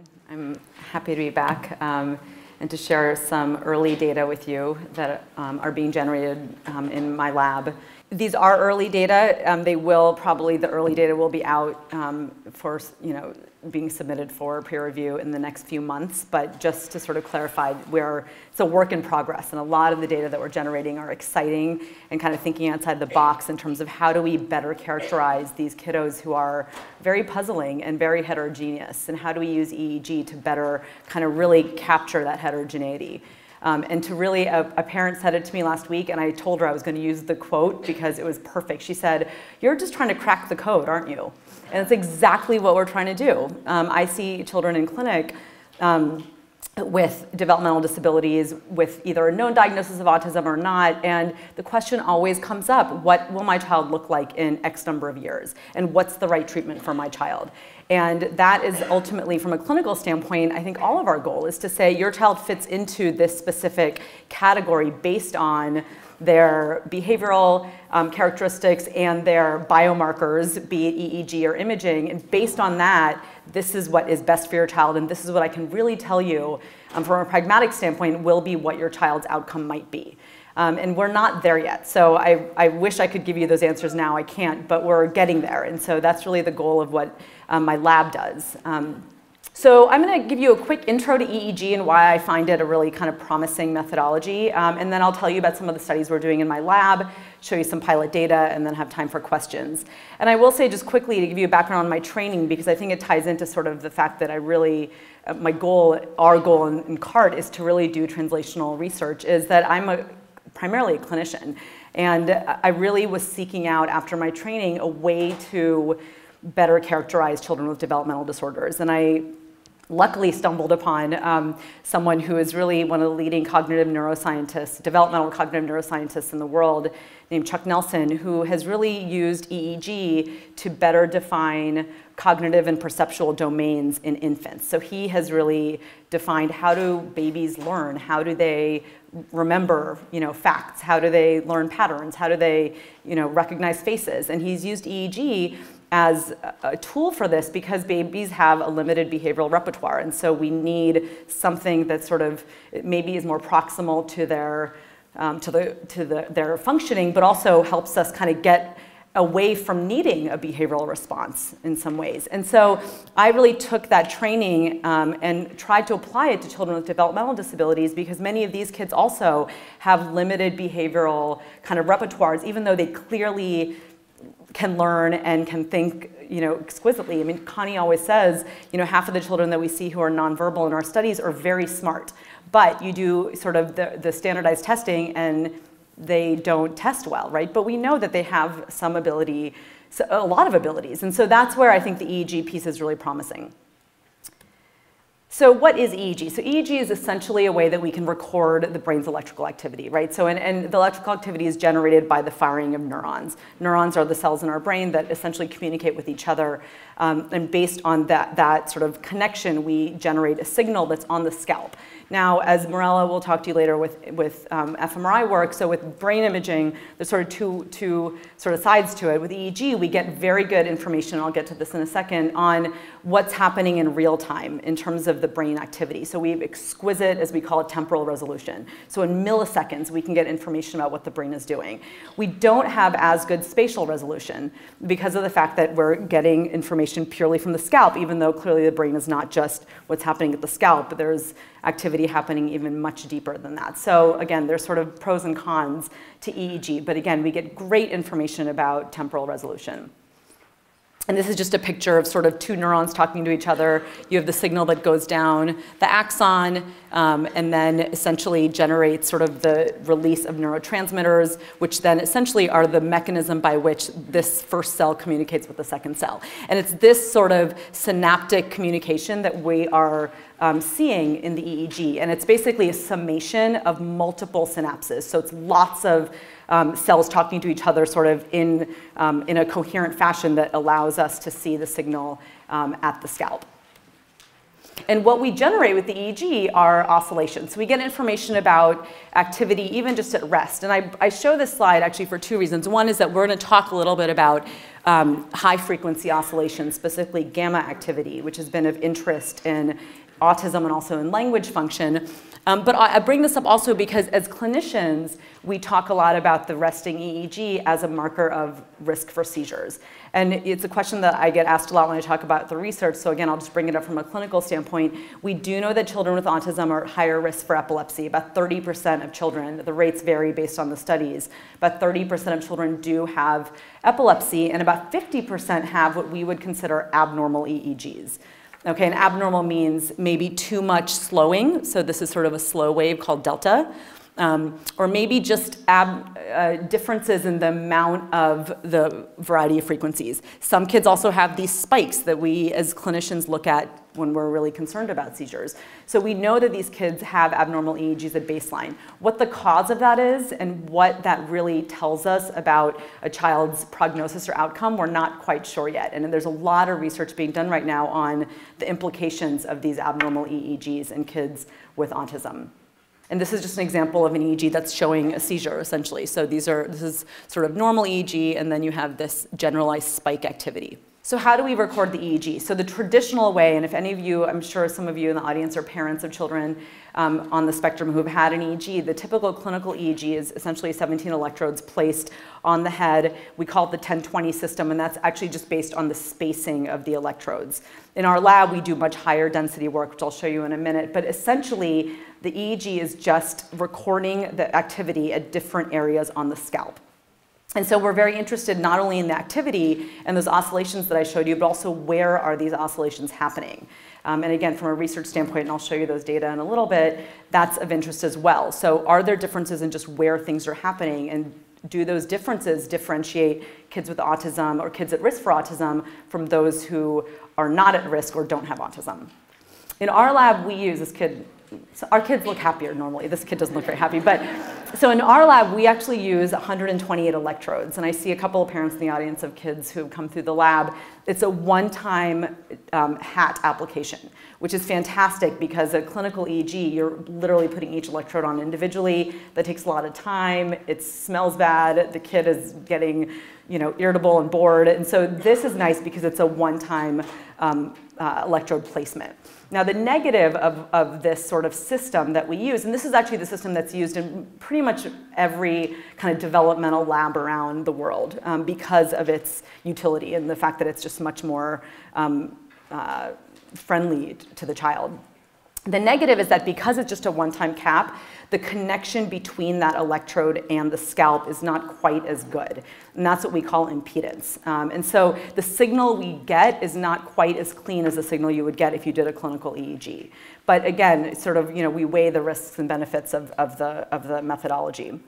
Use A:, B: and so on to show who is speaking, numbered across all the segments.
A: everyone. I'm happy to be back and to share some early data with you that are being generated in my lab. These are early data. The early data will be out for, being submitted for peer review in the next few months. But just to sort of clarify, it's a work in progress, and a lot of the data that we're generating are exciting and kind of thinking outside the box in terms of how do we better characterize these kiddos who are very puzzling and very heterogeneous, and how do we use EEG to better kind of really capture that heterogeneity. And to really, a parent said it to me last week, and I told her I was going to use the quote because it was perfect. She said, "You're just trying to crack the code, aren't you?" And it's exactly what we're trying to do. I see children in clinic with developmental disabilities with either a known diagnosis of autism or not, and the question always comes up, what will my child look like in X number of years? And what's the right treatment for my child? And that is ultimately, from a clinical standpoint, I think all of our goal is to say your child fits into this specific category based on their behavioral characteristics and their biomarkers, be it EEG or imaging, and based on that, this is what is best for your child, and this is what I can really tell you from a pragmatic standpoint will be what your child's outcome might be. And we're not there yet, so I wish I could give you those answers now. I can't, but we're getting there, and so that's really the goal of what my lab does. So I'm going to give you a quick intro to EEG and why I find it a really kind of promising methodology, and then I'll tell you about some of the studies we're doing in my lab, show you some pilot data, and then have time for questions. And I will say just quickly to give you a background on my training, because I think it ties into sort of the fact that I really, our goal in CART is to really do translational research, is that I'm primarily a clinician, and I really was seeking out after my training a way to better characterize children with developmental disorders. And I luckily stumbled upon someone who is really one of the leading cognitive neuroscientists, developmental cognitive neuroscientists in the world, named Chuck Nelson, who has really used EEG to better define cognitive and perceptual domains in infants. So he has really defined, how do babies learn? How do they remember, facts? How do they learn patterns? How do they, recognize faces? And he's used EEG as a tool for this because babies have a limited behavioral repertoire, and so we need something that sort of maybe is more proximal to their their functioning, but also helps us kind of get away from needing a behavioral response in some ways. And so I really took that training and tried to apply it to children with developmental disabilities, because many of these kids also have limited behavioral kind of repertoires, even though they clearly can learn and can think, exquisitely. I mean, Connie always says, half of the children that we see who are nonverbal in our studies are very smart, but you do sort of the standardized testing and they don't test well, right? But we know that they have some ability, a lot of abilities, and so that's where I think the EEG piece is really promising. So what is EEG? So EEG is essentially a way that we can record the brain's electrical activity, right? So and the electrical activity is generated by the firing of neurons. Neurons are the cells in our brain that essentially communicate with each other, and based on that sort of connection, we generate a signal that's on the scalp. Now, as Morella will talk to you later with fMRI work, so with brain imaging, there's sort of two sort of sides to it. With EEG, we get very good information, and I'll get to this in a second, on what's happening in real time in terms of the brain activity. So we have exquisite, as we call it, temporal resolution. So in milliseconds, we can get information about what the brain is doing. We don't have as good spatial resolution because of the fact that we're getting information purely from the scalp, even though clearly the brain is not just what's happening at the scalp, but there's activity happening even much deeper than that. So again, there's sort of pros and cons to EEG, but again, we get great information about temporal resolution. And this is just a picture of sort of two neurons talking to each other. You have the signal that goes down the axon and then essentially generates sort of the release of neurotransmitters, which then essentially are the mechanism by which this first cell communicates with the second cell. And it's this sort of synaptic communication that we are seeing in the EEG. And it's basically a summation of multiple synapses. So it's lots of cells talking to each other sort of in a coherent fashion that allows us to see the signal at the scalp. And what we generate with the EEG are oscillations. So we get information about activity even just at rest. And I show this slide actually for two reasons. One is that we're going to talk a little bit about high frequency oscillations, specifically gamma activity, which has been of interest in autism and also in language function. But I bring this up also because as clinicians, we talk a lot about the resting EEG as a marker of risk for seizures. And it's a question that I get asked a lot when I talk about the research. So again, I'll just bring it up from a clinical standpoint. We do know that children with autism are at higher risk for epilepsy. About 30% of children, the rates vary based on the studies, but 30% of children do have epilepsy, and about 50% have what we would consider abnormal EEGs. Okay, and abnormal means maybe too much slowing, so this is sort of a slow wave called delta, or maybe just differences in the amount of the variety of frequencies. Some kids also have these spikes that we as clinicians look at when we're really concerned about seizures. So we know that these kids have abnormal EEGs at baseline. What the cause of that is and what that really tells us about a child's prognosis or outcome, we're not quite sure yet. And there's a lot of research being done right now on the implications of these abnormal EEGs in kids with autism. And this is just an example of an EEG that's showing a seizure, essentially. So this is sort of normal EEG, and then you have this generalized spike activity. So how do we record the EEG? So the traditional way, and if any of you, I'm sure some of you in the audience are parents of children on the spectrum who have had an EEG, the typical clinical EEG is essentially 17 electrodes placed on the head. We call it the 10-20 system, and that's actually just based on the spacing of the electrodes. In our lab, we do much higher density work, which I'll show you in a minute, but essentially, the EEG is just recording the activity at different areas on the scalp. And so we're very interested not only in the activity and those oscillations that I showed you, but also where are these oscillations happening. And again, from a research standpoint, and I'll show you those data in a little bit, that's of interest as well. So are there differences in just where things are happening, and do those differences differentiate kids with autism or kids at risk for autism from those who are not at risk or don't have autism? In our lab, we use this kid. So our kids look happier normally. This kid doesn't look very happy. But so in our lab, we actually use 128 electrodes. And I see a couple of parents in the audience of kids who have come through the lab. It's a one-time hat application, which is fantastic because a clinical EEG, you're literally putting each electrode on individually. That takes a lot of time. It smells bad. The kid is getting, irritable and bored. And so this is nice because it's a one-time electrode placement. Now, the negative of this sort of system that we use, and this is actually the system that's used in pretty much every kind of developmental lab around the world because of its utility and the fact that it's just much more friendly to the child. The negative is that because it's just a one-time cap, the connection between that electrode and the scalp is not quite as good. And that's what we call impedance. And so the signal we get is not quite as clean as the signal you would get if you did a clinical EEG. But again, sort of, we weigh the risks and benefits of the methodology.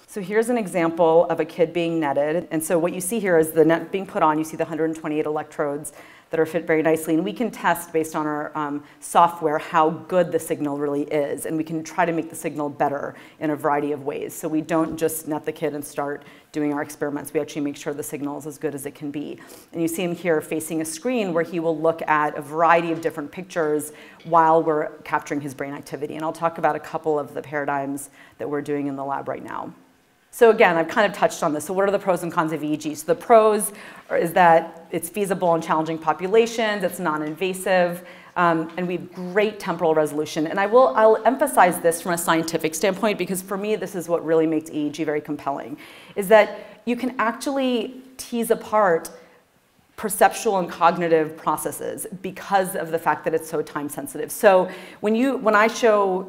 A: So here's an example of a kid being netted. And so what you see here is the net being put on. You see the 128 electrodes that are fit very nicely. And we can test based on our software how good the signal really is. And we can try to make the signal better in a variety of ways. So we don't just net the kid and start doing our experiments. We actually make sure the signal is as good as it can be. And you see him here facing a screen where he will look at a variety of different pictures while we're capturing his brain activity. And I'll talk about a couple of the paradigms that we're doing in the lab right now. So again, I've kind of touched on this. So what are the pros and cons of EEG? So the pros is that it's feasible in challenging populations, it's non-invasive, and we have great temporal resolution. And I'll emphasize this from a scientific standpoint because for me, this is what really makes EEG very compelling, is that you can actually tease apart perceptual and cognitive processes because of the fact that it's so time sensitive. So when I show,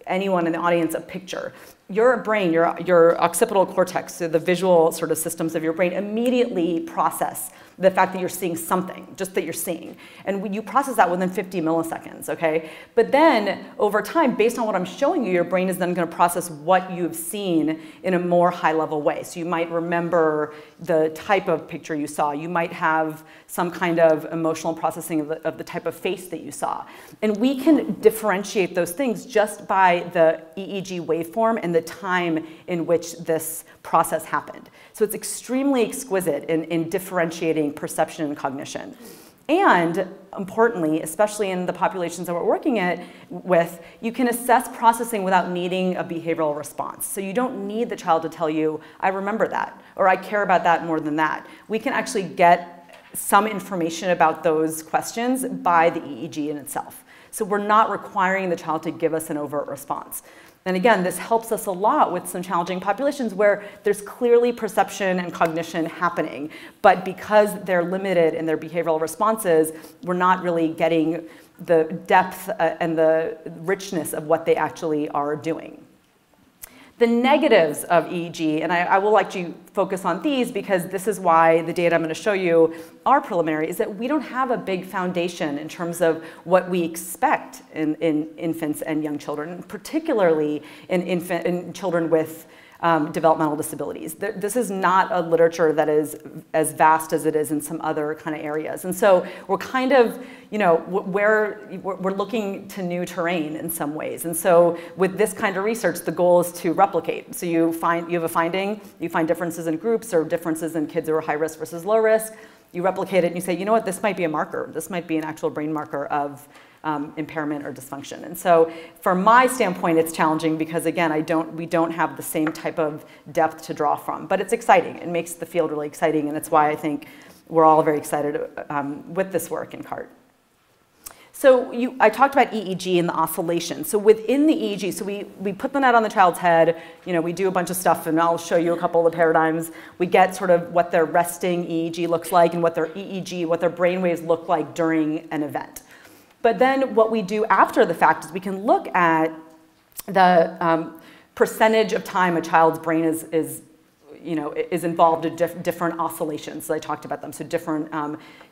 A: anyone in the audience a picture, your brain, your occipital cortex, so the visual sort of systems of your brain immediately process the fact that you're seeing something, just that you're seeing. And you process that within 50 milliseconds, okay? But then over time, based on what I'm showing you, your brain is then gonna process what you've seen in a more high level way. So you might remember the type of picture you saw. You might have some kind of emotional processing of the type of face that you saw. And we can differentiate those things just by the EEG waveform and the time in which this process happened. So it's extremely exquisite in differentiating perception and cognition. And importantly, especially in the populations that we're working with, you can assess processing without needing a behavioral response. So you don't need the child to tell you, I remember that, or I care about that more than that. We can actually get some information about those questions by the EEG in itself. So we're not requiring the child to give us an overt response. And again, this helps us a lot with some challenging populations where there's clearly perception and cognition happening, but because they're limited in their behavioral responses, we're not really getting the depth and the richness of what they actually are doing. The negatives of EEG, and I will let you focus on these because this is why the data I'm going to show you are preliminary, is that we don't have a big foundation in terms of what we expect in infants and young children, particularly in children with developmental disabilities. This is not a literature that is as vast as it is in some other kind of areas. And so we're kind of, we're looking to new terrain in some ways. And so with this kind of research, the goal is to replicate. So you have a finding, you find differences in groups or differences in kids who are high risk versus low risk. You replicate it and you say, you know what, this might be a marker. This might be an actual brain marker of impairment or dysfunction. And so from my standpoint, it's challenging because again, we don't have the same type of depth to draw from, but it's exciting. It makes the field really exciting, and it's why I think we're all very excited with this work in CART. So I talked about EEG and the oscillation. So within the EEG, so we put the net on the child's head, we do a bunch of stuff, and I'll show you a couple of the paradigms. We get sort of what their resting EEG looks like and what their EEG, what their brain waves look like during an event. But then what we do after the fact is we can look at the percentage of time a child's brain is involved in different oscillations. So I talked about them, so different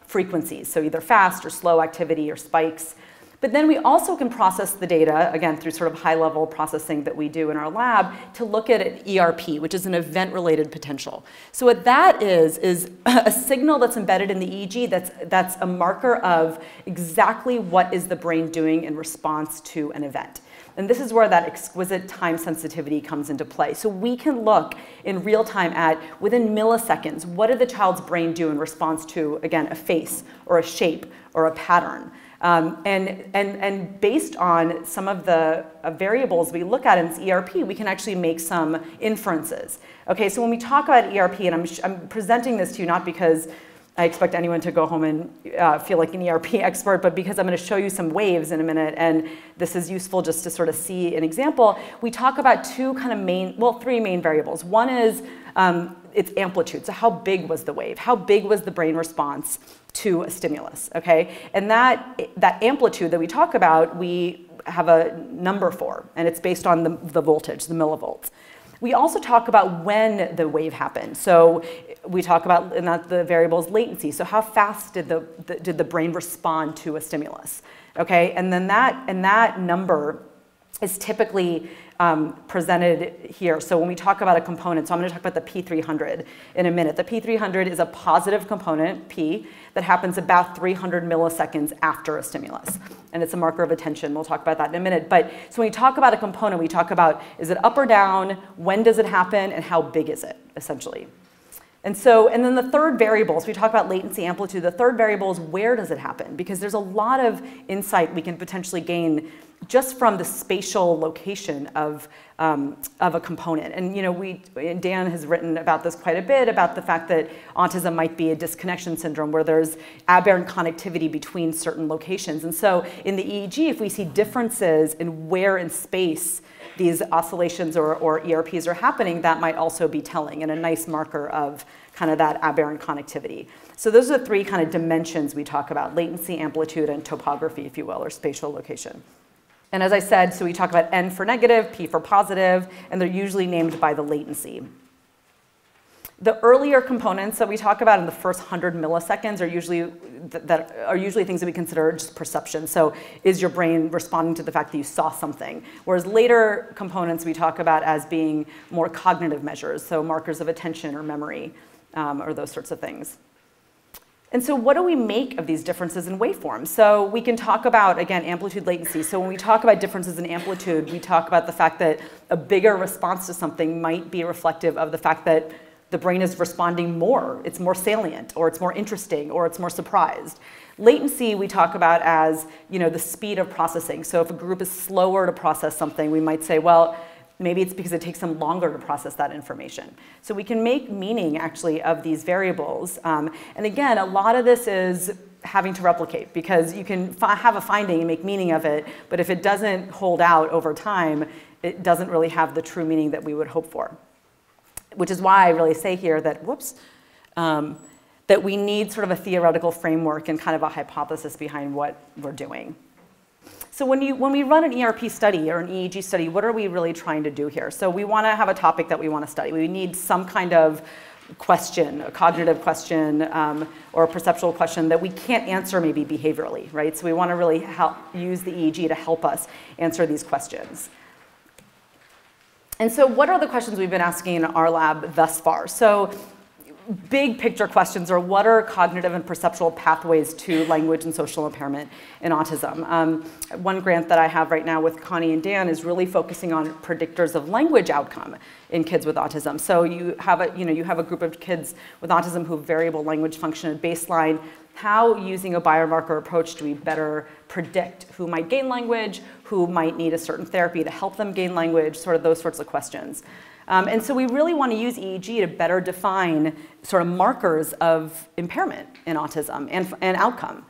A: frequencies, so either fast or slow activity or spikes. But then we also can process the data, again, through sort of high-level processing that we do in our lab to look at an ERP, which is an event-related potential. So what that is a signal that's embedded in the EEG that's a marker of exactly what is the brain doing in response to an event. And this is where that exquisite time sensitivity comes into play. So we can look in real time at, within milliseconds, what did the child's brain do in response to, again, a face or a shape or a pattern. And based on some of the variables we look at in this ERP, we can actually make some inferences. Okay, so when we talk about ERP, and I'm presenting this to you not because I expect anyone to go home and feel like an ERP expert, but because I'm going to show you some waves in a minute, and this is useful just to sort of see an example. We talk about three main variables. One is its amplitude, so how big was the wave? How big was the brain response to a stimulus, okay? And that amplitude that we talk about, we have a number for, and it's based on the voltage, the millivolts. We also talk about when the wave happened. So we talk about, and that the variable is latency. So how fast did the brain respond to a stimulus? Okay, and then that number is typically presented here. So when we talk about a component, so I'm going to talk about the P300 in a minute. The P300 is a positive component, P, that happens about 300 milliseconds after a stimulus. And it's a marker of attention. We'll talk about that in a minute. But so when we talk about a component, we talk about, is it up or down? When does it happen? And how big is it, essentially? And then the third variable, so we talk about latency, amplitude. The third variable is where does it happen? Because there's a lot of insight we can potentially gain just from the spatial location of a component. And Dan has written about this quite a bit, about the fact that autism might be a disconnection syndrome where there's aberrant connectivity between certain locations. And so in the EEG, if we see differences in where in space these oscillations or ERPs are happening, that might also be telling and a nice marker of kind of that aberrant connectivity. So those are the three kind of dimensions we talk about: latency, amplitude, and topography, if you will, or spatial location. And as I said, so we talk about N for negative, P for positive, and they're usually named by the latency. The earlier components that we talk about in the first 100 milliseconds are usually things that we consider just perception. So is your brain responding to the fact that you saw something? Whereas later components we talk about as being more cognitive measures, so markers of attention or memory, or those sorts of things. And so what do we make of these differences in waveforms? So we can talk about, again, amplitude, latency. So when we talk about differences in amplitude, we talk about the fact that a bigger response to something might be reflective of the fact that the brain is responding more, it's more salient, or it's more interesting, or it's more surprised. Latency we talk about as, the speed of processing. So if a group is slower to process something, we might say, well, maybe it's because it takes them longer to process that information. So we can make meaning, actually, of these variables. And again, a lot of this is having to replicate, because you can have a finding and make meaning of it, but if it doesn't hold out over time, it doesn't really have the true meaning that we would hope for. Which is why I really say here that, that we need sort of a theoretical framework and kind of a hypothesis behind what we're doing. So when we run an ERP study or an EEG study, what are we really trying to do here? So we want to have a topic that we want to study. We need some kind of question, a cognitive question, or a perceptual question that we can't answer maybe behaviorally, right? So we want to really use the EEG to help us answer these questions. And so what are the questions we've been asking in our lab thus far? So big picture questions are, what are cognitive and perceptual pathways to language and social impairment in autism? One grant that I have right now with Connie and Dan is really focusing on predictors of language outcome in kids with autism. So you have a group of kids with autism who have variable language function at baseline. How, using a biomarker approach, do we better predict who might gain language, who might need a certain therapy to help them gain language, sort of those sorts of questions. And so we really want to use EEG to better define sort of markers of impairment in autism and outcome.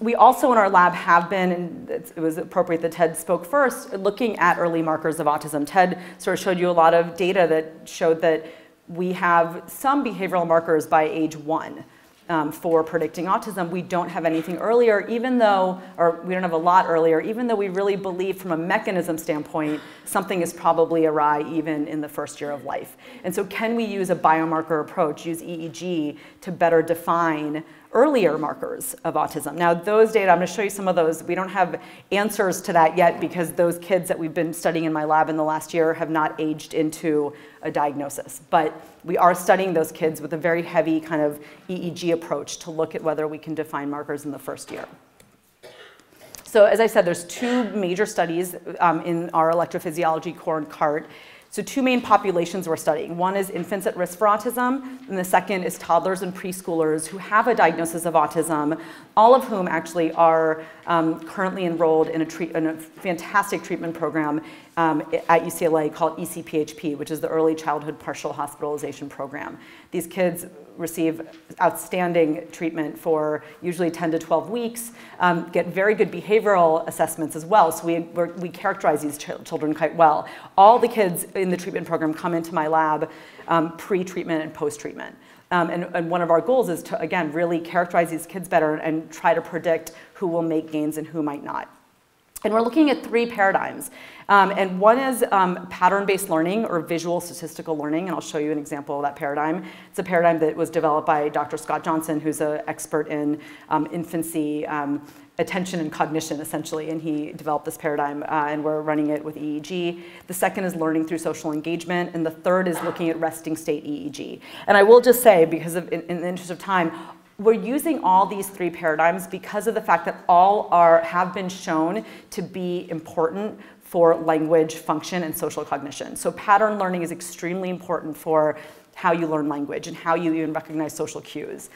A: We also in our lab have been, and it was appropriate that Ted spoke first, looking at early markers of autism. Ted sort of showed you a lot of data that showed that we have some behavioral markers by age 1. For predicting autism. We don't have anything earlier, or we don't have a lot earlier, even though we really believe from a mechanism standpoint, something is probably awry even in the first year of life. And so can we use a biomarker approach, use EEG, to better define earlier markers of autism? Now those data, I'm going to show you some of those. We don't have answers to that yet because those kids that we've been studying in my lab in the last year have not aged into a diagnosis. But we are studying those kids with a very heavy kind of EEG approach to look at whether we can define markers in the first year. So as I said, there's 2 major studies in our electrophysiology core and CART. So 2 main populations we're studying. One is infants at risk for autism, and the second is toddlers and preschoolers who have a diagnosis of autism, all of whom actually are currently enrolled in a fantastic treatment program at UCLA called ECPHP, which is the Early Childhood Partial Hospitalization Program. These kids receive outstanding treatment for usually 10 to 12 weeks, get very good behavioral assessments as well. So we characterize these children quite well. All the kids in the treatment program come into my lab pre-treatment and post-treatment. And one of our goals is to, again, really characterize these kids better and try to predict who will make gains and who might not. And we're looking at 3 paradigms. And one is pattern-based learning or visual statistical learning, and I'll show you an example of that paradigm. It's a paradigm that was developed by Dr. Scott Johnson, who's an expert in infancy attention and cognition, essentially, and he developed this paradigm, and we're running it with EEG. The second is learning through social engagement, and the third is looking at resting state EEG. And I will just say, because of, in the interest of time, we're using all these 3 paradigms because of the fact that all have been shown to be important for language function and social cognition. So pattern learning is extremely important for how you learn language and how you even recognize social cues.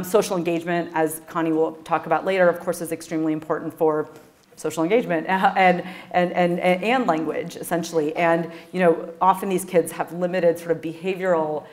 A: Social engagement, as Connie will talk about later, of course, is extremely important for social engagement and language, essentially. And often these kids have limited sort of behavioral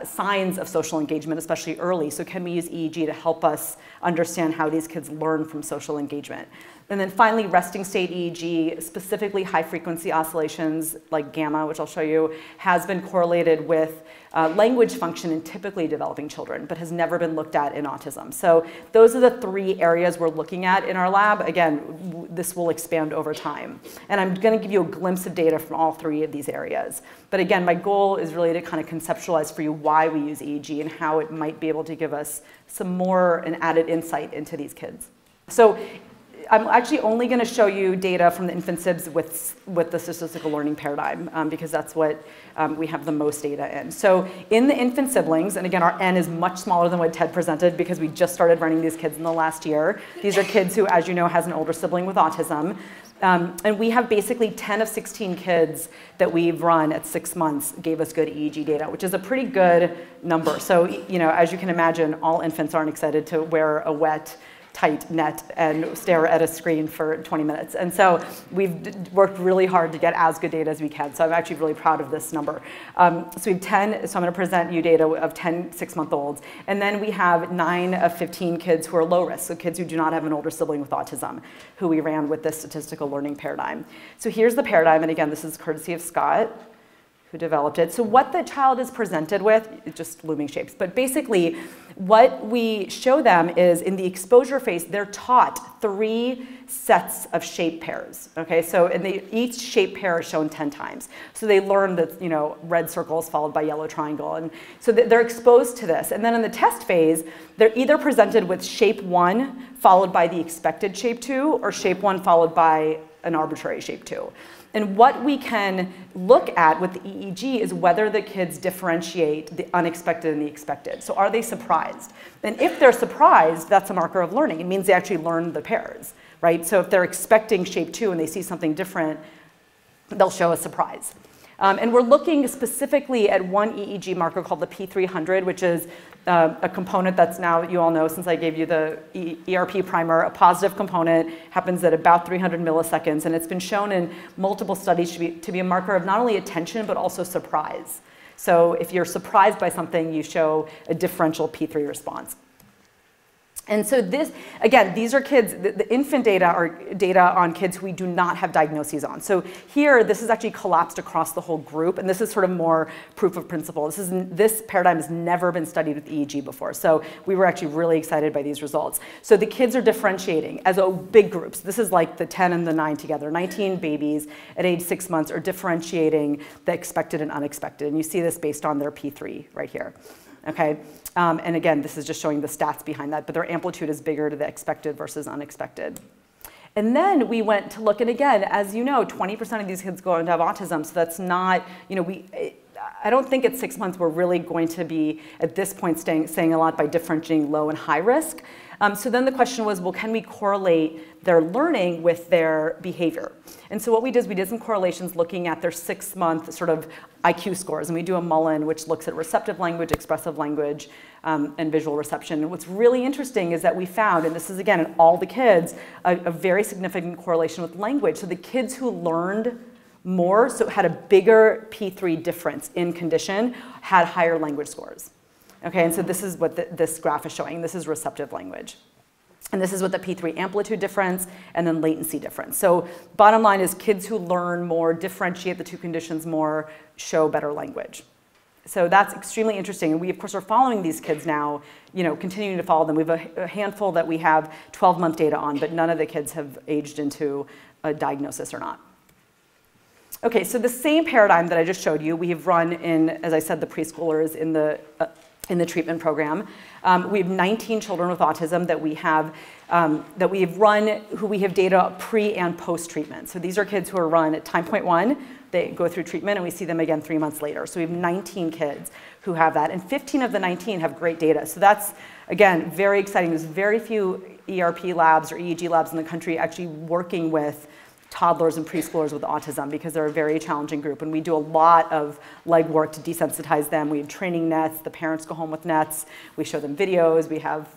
A: signs of social engagement, especially early. So can we use EEG to help us understand how these kids learn from social engagement? And then finally, resting state EEG, specifically high frequency oscillations like gamma, which I'll show you, has been correlated with language function in typically developing children, but has never been looked at in autism. So those are the 3 areas we're looking at in our lab. Again, this will expand over time. And I'm going to give you a glimpse of data from all 3 of these areas. But again, my goal is really to kind of conceptualize for you why we use EEG and how it might be able to give us some more and added insight into these kids. So I'm actually only going to show you data from the infant SIBS with the statistical learning paradigm because that's what we have the most data in. So in the infant siblings, and again, our N is much smaller than what Ted presented because we just started running these kids in the last year. These are kids who, as you know, has an older sibling with autism. And we have basically 10 of 16 kids that we've run at 6 months gave us good EEG data, which is a pretty good number. So, you know, as you can imagine, all infants aren't excited to wear a wet, tight net and stare at a screen for 20 minutes. And so we've worked really hard to get as good data as we can. So I'm actually really proud of this number. So we have 10, so I'm going to present you data of 10 6-month-olds. And then we have 9 of 15 kids who are low risk, so kids who do not have an older sibling with autism, who we ran with this statistical learning paradigm. So here's the paradigm, and again, this is courtesy of Scott, who developed it. So what the child is presented with, just looming shapes, but basically what we show them is in the exposure phase, they're taught 3 sets of shape pairs, okay? So each shape pair is shown 10 times. So they learn that, you know, red circles followed by yellow triangle. And so they're exposed to this. And then in the test phase, they're either presented with shape 1 followed by the expected shape 2 or shape 1 followed by an arbitrary shape 2. And what we can look at with the EEG is whether the kids differentiate the unexpected and the expected. So are they surprised? And if they're surprised, that's a marker of learning. It means they actually learned the pairs, right? So if they're expecting shape 2 and they see something different, they'll show a surprise. And we're looking specifically at one EEG marker called the P300, which is a component that's now, you all know since I gave you the ERP primer, a positive component, happens at about 300 milliseconds. And it's been shown in multiple studies to be a marker of not only attention, but also surprise. So if you're surprised by something, you show a differential P3 response. And so this, again, these are kids, the infant data are data on kids who we do not have diagnoses on. So here, this is actually collapsed across the whole group, and this is sort of more proof of principle. This paradigm has never been studied with EEG before, so we were actually really excited by these results. So the kids are differentiating as big groups. This is like the 10 and the 9 together. 19 babies at age 6 months are differentiating the expected and unexpected, and you see this based on their P3 right here. Okay, and again, this is just showing the stats behind that, but their amplitude is bigger to the expected versus unexpected. And then we went to look, and again, as you know, 20% of these kids go on to have autism, so that's not, you know, I don't think at 6 months we're really going to be, at this point, saying a lot by differentiating low and high risk. So then the question was, well, can we correlate their learning with their behavior? And so what we did is we did some correlations looking at their 6-month sort of IQ scores. And we do a Mullen, which looks at receptive language, expressive language, and visual reception. And what's really interesting is that we found, and this is again in all the kids, a very significant correlation with language. So the kids who learned more, so had a bigger P3 difference in condition, had higher language scores. Okay, and so this is what this graph is showing. This is receptive language. And this is what the P3 amplitude difference and then latency difference. So bottom line is kids who learn more, differentiate the two conditions more, show better language. So that's extremely interesting. And we, of course, are following these kids now, you know, continuing to follow them. We have a handful that we have 12-month data on, but none of the kids have aged into a diagnosis or not. Okay, so the same paradigm that I just showed you, we have run in, as I said, the preschoolers in the treatment program. We have 19 children with autism that we have run, who we have data pre and post treatment. So these are kids who are run at time point 1, they go through treatment, and we see them again 3 months later. So we have 19 kids who have that, and 15 of the 19 have great data. So that's, again, very exciting. There's very few ERP labs or EEG labs in the country actually working with toddlers and preschoolers with autism because they're a very challenging group, and we do a lot of legwork to desensitize them. We have training nets, the parents go home with nets, we show them videos, we have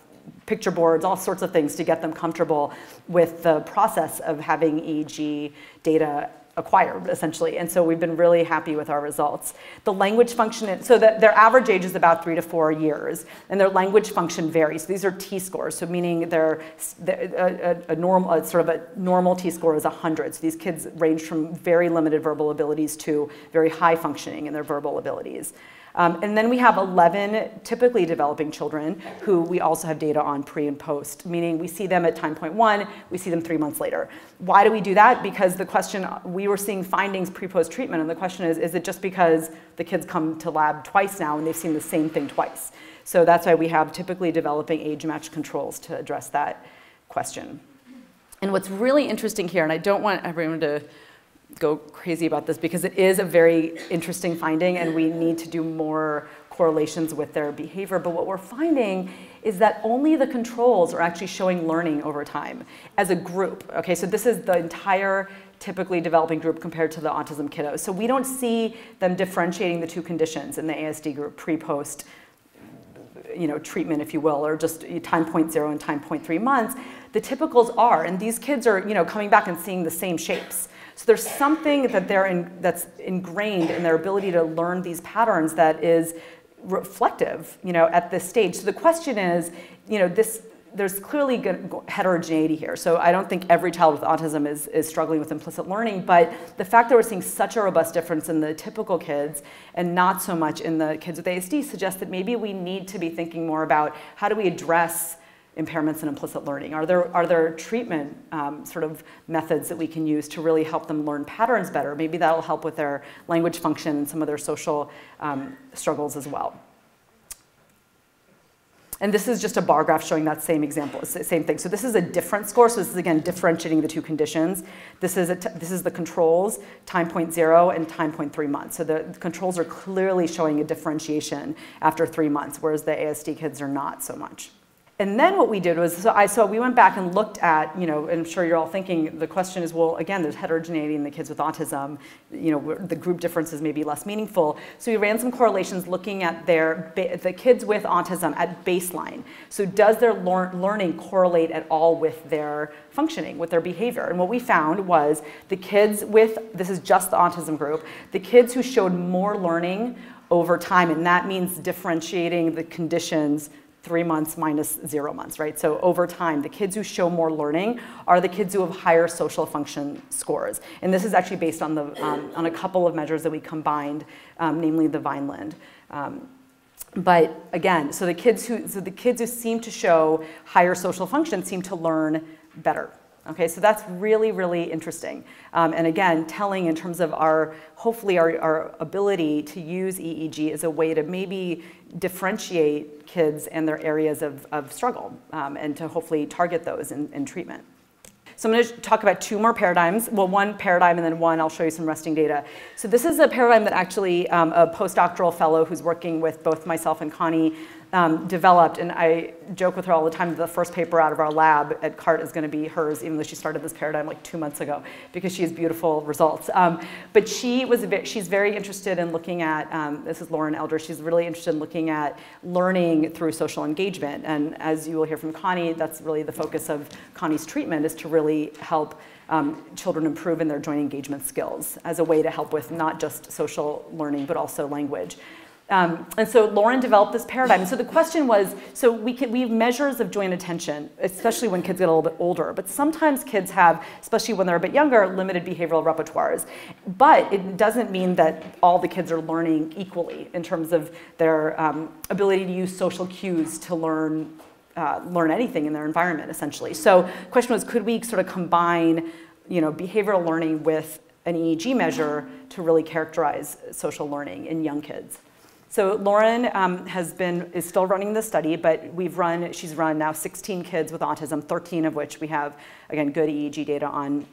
A: picture boards, all sorts of things to get them comfortable with the process of having EEG data acquired, essentially. And so we've been really happy with our results. The language function, so their average age is about 3 to 4 years, and their language function varies. So these are T-scores, so meaning a normal T-score is 100. So these kids range from very limited verbal abilities to very high functioning in their verbal abilities. And then we have 11 typically developing children who we also have data on pre and post, meaning we see them at time point 1, we see them 3 months later. Why do we do that? Because the question, we were seeing findings pre-post treatment, and the question is it just because the kids come to lab twice now and they've seen the same thing twice? So that's why we have typically developing age-matched controls to address that question. And what's really interesting here, and I don't want everyone to go crazy about this because it is a very interesting finding and we need to do more correlations with their behavior, but what we're finding is that only the controls are actually showing learning over time as a group. Okay, so this is the entire typically developing group compared to the autism kiddos. So we don't see them differentiating the two conditions in the ASD group pre-post treatment, if you will, or just time point 0 and time point 3 months. The typicals are, and these kids are coming back and seeing the same shapes. So there's something that that's ingrained in their ability to learn these patterns that is reflective, at this stage. So the question is, there's clearly good heterogeneity here. So I don't think every child with autism is struggling with implicit learning, but the fact that we're seeing such a robust difference in the typical kids and not so much in the kids with ASD suggests that maybe we need to be thinking more about how do we address impairments in implicit learning? Are there treatment sort of methods that we can use to really help them learn patterns better? Maybe that'll help with their language function and some of their social struggles as well. And this is just a bar graph showing that same example, same thing. So this is a different score. So this is, again, differentiating the two conditions. This is the controls, time point 0 and time point 3 months. So the controls are clearly showing a differentiation after 3 months, whereas the ASD kids are not so much. And then what we did was, so we went back and looked at, and I'm sure you're all thinking, the question is, well, again, there's heterogeneity in the kids with autism. The group differences may be less meaningful. So we ran some correlations looking at the kids with autism at baseline. So does their learning correlate at all with their functioning, with their behavior? And what we found was the kids with, this is just the autism group, the kids who showed more learning over time, and that means differentiating the conditions 3 months minus 0 months, right? So over time, the kids who show more learning are the kids who have higher social function scores. And this is actually based on on a couple of measures that we combined, namely the Vineland. But again, so the kids who seem to show higher social function seem to learn better. Okay, so that's really, really interesting. And again, telling in terms of hopefully our ability to use EEG as a way to maybe differentiate kids and their areas of struggle and to hopefully target those in treatment. So I'm going to talk about 2 more paradigms. Well, one paradigm and then one, I'll show you some resting data. So this is a paradigm that actually a postdoctoral fellow who's working with both myself and Connie developed, and I joke with her all the time that the first paper out of our lab at CART is going to be hers, even though she started this paradigm like 2 months ago, because she has beautiful results. But she's very interested in looking at, this is Lauren Elder, she's really interested in looking at learning through social engagement. And as you will hear from Connie, that's really the focus of Connie's treatment, is to really help children improve in their joint engagement skills as a way to help with not just social learning, but also language. And so Lauren developed this paradigm. And so the question was, so we have measures of joint attention, especially when kids get a little bit older. But sometimes kids have, especially when they're a bit younger, limited behavioral repertoires. But it doesn't mean that all the kids are learning equally in terms of their ability to use social cues to learn anything in their environment, essentially. So the question was, could we sort of combine behavioral learning with an EEG measure to really characterize social learning in young kids? So Lauren is still running the study, but she's run now 16 kids with autism, 13 of which we have, again, good EEG data on,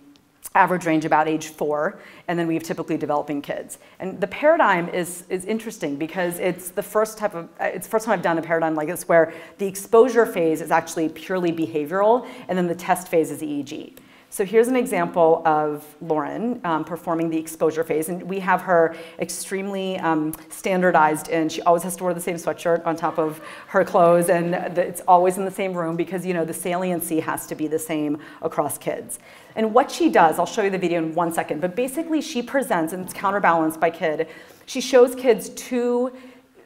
A: average range about age 4, and then we have typically developing kids. And the paradigm is interesting because it's the first time I've done a paradigm like this where the exposure phase is actually purely behavioral, and then the test phase is EEG. So here's an example of Lauren performing the exposure phase, and we have her extremely standardized, and she always has to wear the same sweatshirt on top of her clothes, and it's always in the same room because the saliency has to be the same across kids. And what she does, I'll show you the video in 1 second, but basically she presents, and it's counterbalanced by kid, she shows kids 2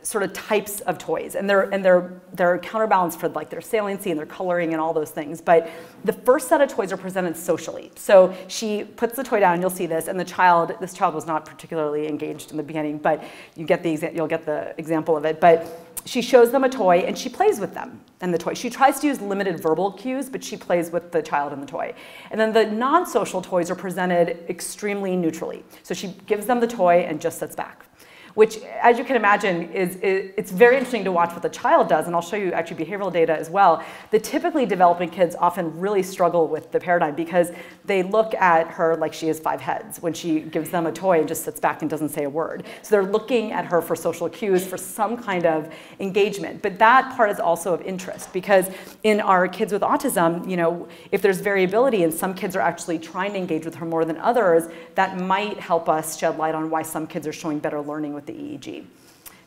A: sort of types of toys, and they're counterbalanced for like their saliency and their coloring and all those things. But the first set of toys are presented socially. So she puts the toy down, you'll see this, and this child was not particularly engaged in the beginning, but you'll get the example of it. But she shows them a toy and she plays with them and the toy. She tries to use limited verbal cues, but she plays with the child and the toy. And then the non-social toys are presented extremely neutrally. So she gives them the toy and just sits back. which, as you can imagine, it's very interesting to watch what the child does, and I'll show you actually behavioral data as well. The typically developing kids often really struggle with the paradigm because they look at her like she has 5 heads when she gives them a toy and just sits back and doesn't say a word. So they're looking at her for social cues, for some kind of engagement. But that part is also of interest because in our kids with autism, you know, if there's variability and some kids are actually trying to engage with her more than others, that might help us shed light on why some kids are showing better learning with the EEG.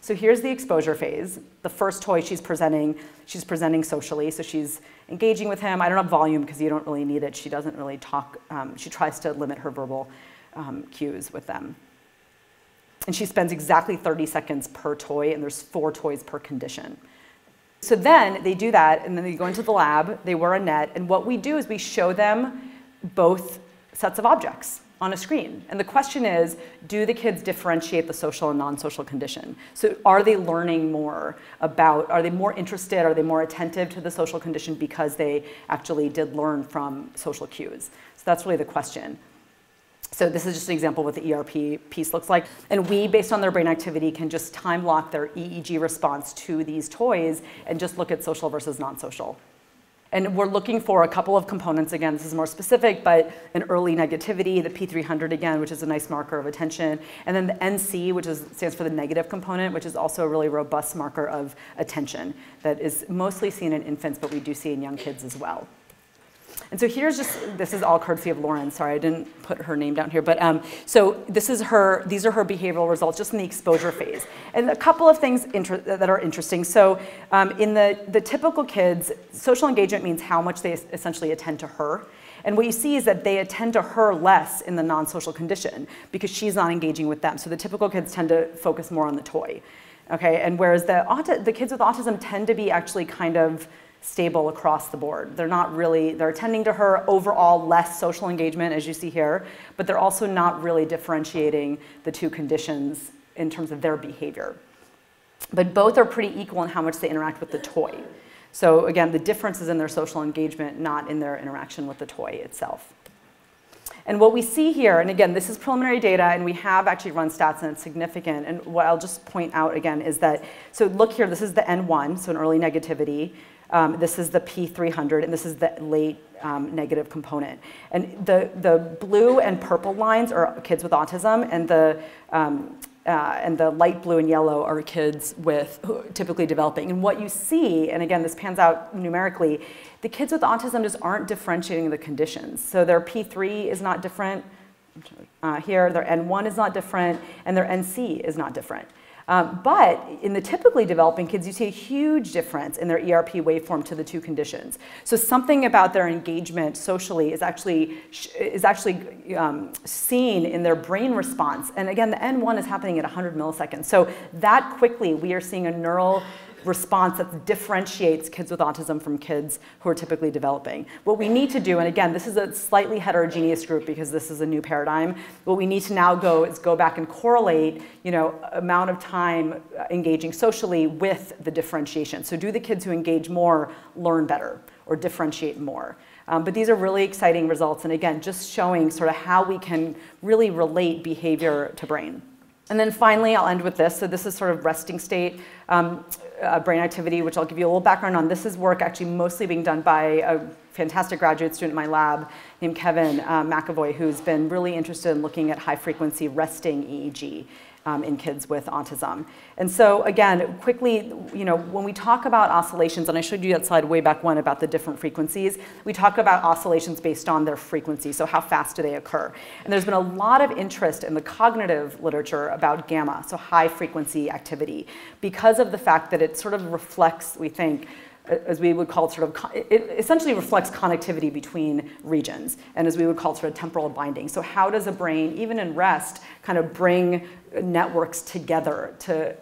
A: So here's the exposure phase. The first toy she's presenting socially, so she's engaging with him. I don't have volume because you don't really need it. She doesn't really talk. She tries to limit her verbal cues with them. And she spends exactly 30 seconds per toy, and there's 4 toys per condition. So then they do that, and then they go into the lab, they wear a net, and what we do is we show them both sets of objects on a screen. And the question is, do the kids differentiate the social and non-social condition? So are they learning more about, are they more interested, are they more attentive to the social condition because they actually did learn from social cues? So that's really the question. So this is just an example of what the ERP piece looks like. And we, based on their brain activity, can just time lock their EEG response to these toys and just look at social versus non-social. And we're looking for a couple of components. Again, this is more specific, but an early negativity, the P300 again, which is a nice marker of attention. And then the NC, which stands for the negative component, which is also a really robust marker of attention that is mostly seen in infants, but we do see in young kids as well. And so here's just, this is all courtesy of Lauren. Sorry, I didn't put her name down here. But so these are her behavioral results just in the exposure phase. And a couple of things that are interesting. So in the typical kids, social engagement means how much they essentially attend to her. And what you see is that they attend to her less in the non-social condition because she's not engaging with them. So the typical kids tend to focus more on the toy. Okay? And whereas the kids with autism tend to be actually kind of stable across the board. They're not really, they're attending to her overall less social engagement as you see here, but they're also not really differentiating the 2 conditions in terms of their behavior. But both are pretty equal in how much they interact with the toy. So again, the difference is in their social engagement, not in their interaction with the toy itself. And what we see here, and again, this is preliminary data, and we have actually run stats, and it's significant. And what I'll just point out again is that, so look here, this is the N1, so an early negativity. This is the P300, and this is the late negative component. And the blue and purple lines are kids with autism, and the light blue and yellow are kids with typically developing. And what you see, and again, this pans out numerically, the kids with autism just aren't differentiating the conditions. So their P3 is not different here, their N1 is not different, and their NC is not different. But in the typically developing kids, you see a huge difference in their ERP waveform to the 2 conditions. So something about their engagement socially is actually seen in their brain response. And again, the N1 is happening at 100 milliseconds. So that quickly, we are seeing a neural response that differentiates kids with autism from kids who are typically developing. What we need to do, and again, this is a slightly heterogeneous group because this is a new paradigm, what we need to now go back and correlate, you know, amount of time engaging socially with the differentiation. So do the kids who engage more learn better or differentiate more? But these are really exciting results, and again, just showing sort of how we can really relate behavior to brain. And then finally, I'll end with this. So this is sort of resting state brain activity, which I'll give you a little background on. This is work actually mostly being done by a fantastic graduate student in my lab named Kevin McAvoy, who's been really interested in looking at high-frequency resting EEG in kids with autism. And so again, quickly, you know, when we talk about oscillations, and I showed you that slide way back when about the different frequencies, we talk about oscillations based on their frequency, so how fast do they occur. And there's been a lot of interest in the cognitive literature about gamma, so high frequency activity, because of the fact that it sort of reflects, we think, as we would call it, sort of, it essentially reflects connectivity between regions, and as we would call it, sort of temporal binding. So how does a brain, even in rest, kind of bring networks together to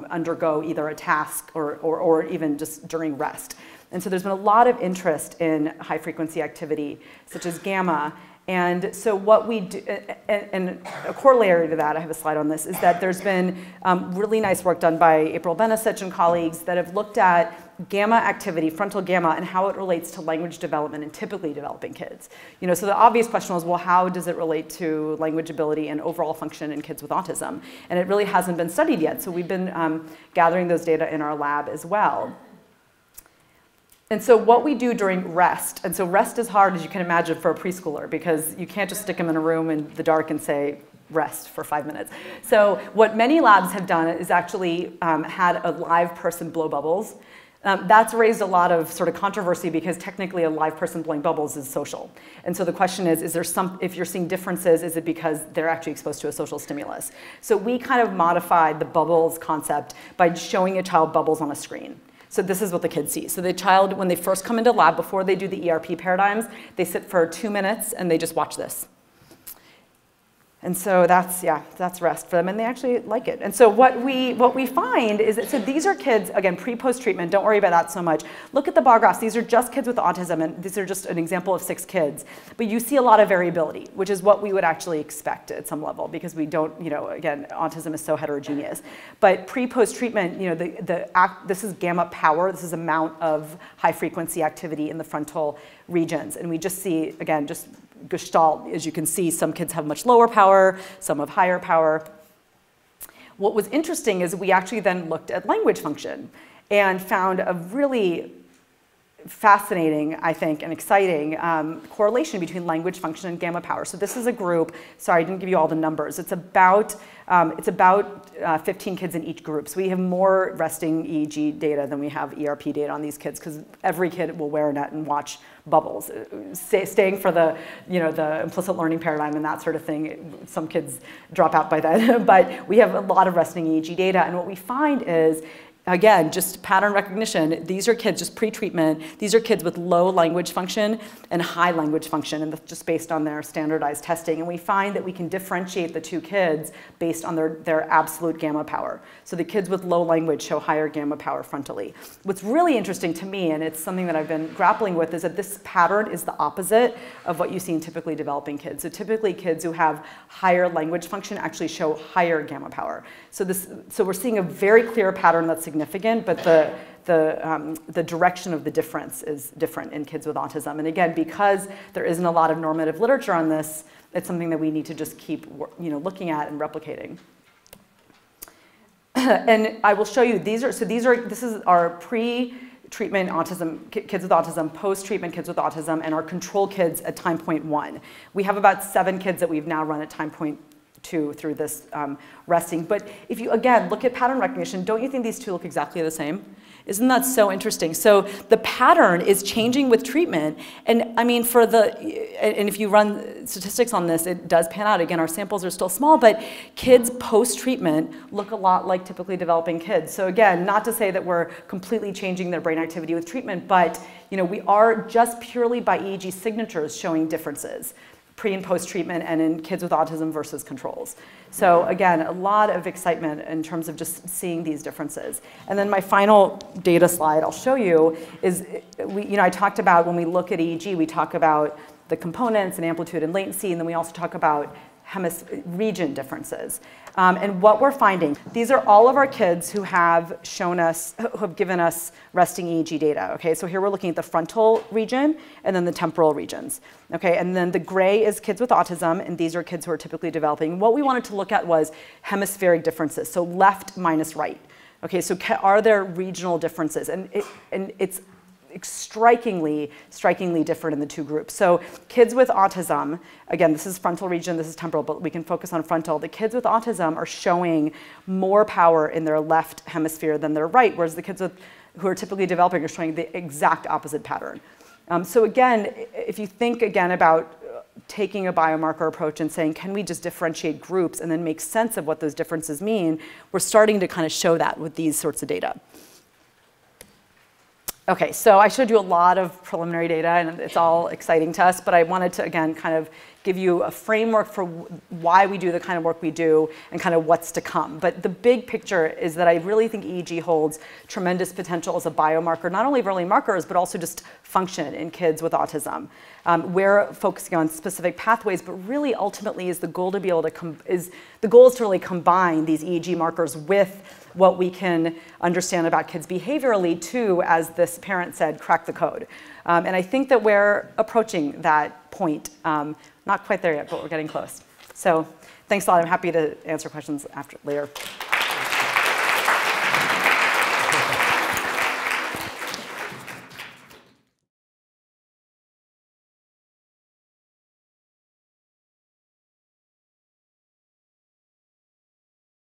A: undergo either a task or even just during rest? And so there's been a lot of interest in high frequency activity, such as gamma. And so what we do, and a corollary to that, I have a slide on this, is that there's been really nice work done by April Benasich and colleagues that have looked at gamma activity, frontal gamma, and how it relates to language development in typically developing kids. So the obvious question was, well, how does it relate to language ability and overall function in kids with autism? And it really hasn't been studied yet, so we've been gathering those data in our lab as well. And so what we do during rest, and so rest is hard, as you can imagine, for a preschooler, because you can't just stick them in a room in the dark and say, rest for 5 minutes. So what many labs have done is actually had a live person blow bubbles. That's raised a lot of sort of controversy because technically a live person blowing bubbles is social. And so the question is there if you're seeing differences, is it because they're actually exposed to a social stimulus? So we kind of modified the bubbles concept by showing a child bubbles on a screen. So this is what the kids see. So the child, when they first come into lab, before they do the ERP paradigms, they sit for 2 minutes and they just watch this. And so that's rest for them, and they actually like it. And so what we find is that, so these are kids, again, pre-post treatment, don't worry about that so much. Look at the bar graphs. These are just kids with autism, and these are just an example of 6 kids. But you see a lot of variability, which is what we would actually expect at some level, because we don't, again, autism is so heterogeneous. But pre-post treatment, this is gamma power. This is amount of high frequency activity in the frontal regions. And we just see, again, just Gestalt, as you can see, some kids have much lower power, some have higher power. What was interesting is we actually then looked at language function and found a really fascinating, I think, and exciting correlation between language function and gamma power. So this is a group, sorry, I didn't give you all the numbers. It's about 15 kids in each group. So we have more resting EEG data than we have ERP data on these kids, because every kid will wear a net and watch bubbles, staying for the implicit learning paradigm and that sort of thing. Some kids drop out by then, but we have a lot of resting EEG data, and what we find is, again, just pattern recognition. These are kids just pre-treatment. These are kids with low language function and high language function, and just based on their standardized testing. And we find that we can differentiate the two kids based on their absolute gamma power. So the kids with low language show higher gamma power frontally. What's really interesting to me, and it's something that I've been grappling with, is that this pattern is the opposite of what you see in typically developing kids. So typically kids who have higher language function actually show higher gamma power. So we're seeing a very clear pattern that's significant, but the direction of the difference is different in kids with autism. And again, because there isn't a lot of normative literature on this, it's something that we need to just keep looking at and replicating. And I will show you, this is our pre-treatment autism, kids with autism, post-treatment kids with autism, and our control kids at time point 1. We have about 7 kids that we've now run at time point 2 through this resting. But if you, again, look at pattern recognition, don't you think these two look exactly the same? Isn't that so interesting? So the pattern is changing with treatment. And I mean, and if you run statistics on this, it does pan out. Again, our samples are still small, but kids post-treatment look a lot like typically developing kids. So again, not to say that we're completely changing their brain activity with treatment, but we are just purely by EEG signatures showing differences pre and post-treatment, and in kids with autism versus controls. So again, a lot of excitement in terms of just seeing these differences. And then my final data slide I'll show you is, I talked about when we look at EEG, we talk about the components and amplitude and latency, and then we also talk about region differences. And what we're finding, these are all of our kids who have given us resting EEG data. Okay, so here we're looking at the frontal region and then the temporal regions. Okay, and then the gray is kids with autism, and these are kids who are typically developing. What we wanted to look at was hemispheric differences, so left minus right. Okay, so are there regional differences? And it's strikingly different in the two groups. So kids with autism, again, this is frontal region, this is temporal, but we can focus on frontal. The kids with autism are showing more power in their left hemisphere than their right, whereas the kids who are typically developing are showing the exact opposite pattern. So again, if you think again about taking a biomarker approach and saying, can we just differentiate groups and then make sense of what those differences mean, we're starting to kind of show that with these sorts of data. Okay, so I showed you a lot of preliminary data, and it's all exciting to us, but I wanted to, again, kind of give you a framework for why we do the kind of work we do and kind of what's to come. But the big picture is that I really think EEG holds tremendous potential as a biomarker, not only of early markers, but also just function in kids with autism. We're focusing on specific pathways, but really ultimately is the goal to be able to the goal is to really combine these EEG markers with what we can understand about kids behaviorally to, as this parent said, crack the code. And I think that we're approaching that point. Not quite there yet, but we're getting close. So thanks a lot. I'm happy to answer questions later.